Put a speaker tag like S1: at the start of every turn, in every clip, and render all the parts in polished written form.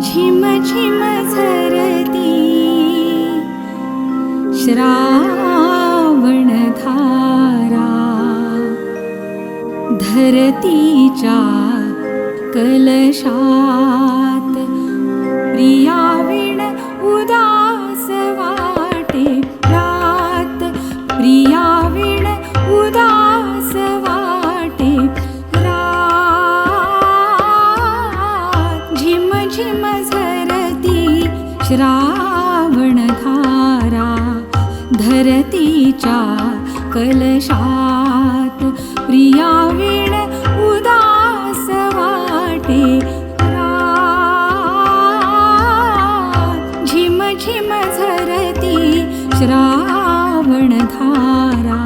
S1: झिम झिम झरती श्रावण धारा, धरतीच्या कलशात प्रियाविण उदास वाटे रात, प्रियाविण उदास वाटे रात। झिम झिम झरती श्रावण धारा, धरतीच्या कलशात प्रियाविण उदास वाटे रात। झिम झिम झरती श्रावण धारा।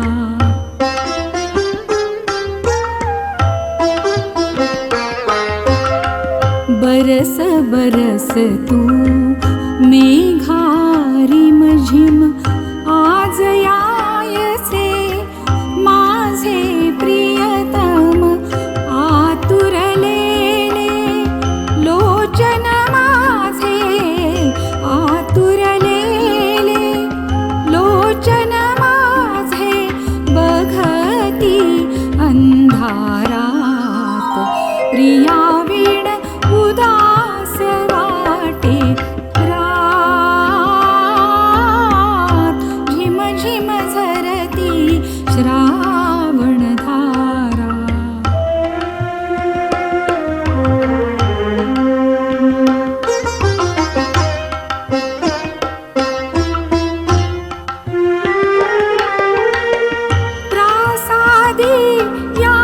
S1: बरस बरस तू मेघा रिम झिम, आज यायचे माझे प्रियतम आतुरलेले लोचन माझे, आतुरलेले लोचन माझे बघती अंधारात। प्रियाविण उदास वाटे रात, झिम झिम झरती श्रावण धारा। त्रासादी या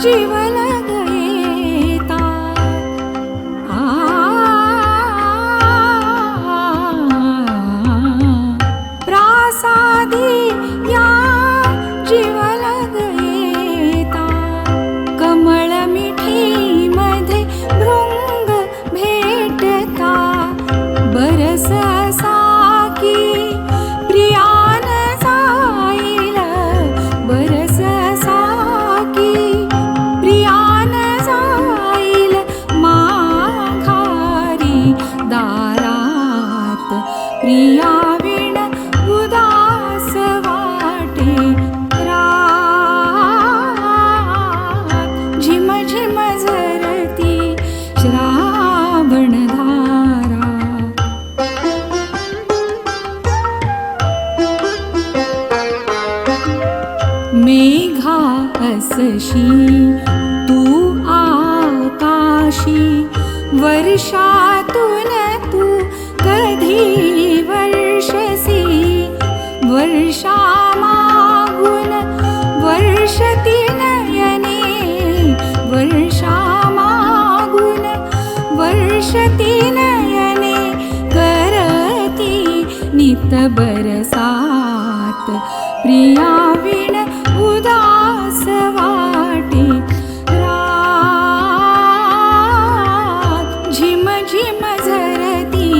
S1: जीवन गयेता, प्रासादी या जीवन गयेता। कमळ मिठी मध्ये भृंग भेटता, बरस साकी प्रियान जाईल, बरस साकी प्रियान जाईल माघारी दारात। प्रियाविण उदास वाटे रात, झिम झिम झरती श्रावण धारा। मेघा असशी तू आकाशी, वर्षातून तू कधी वर्षसी। वर्षामागून वर्षती नयने, वर्षामागून वर्षती नयने करती नित बरसात। प्रियाविण उदास वाटे रात, झिम झिम झरती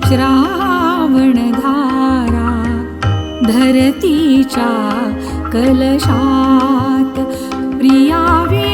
S1: श्रावण धारा। धरतीच्या कलशात प्रियाविण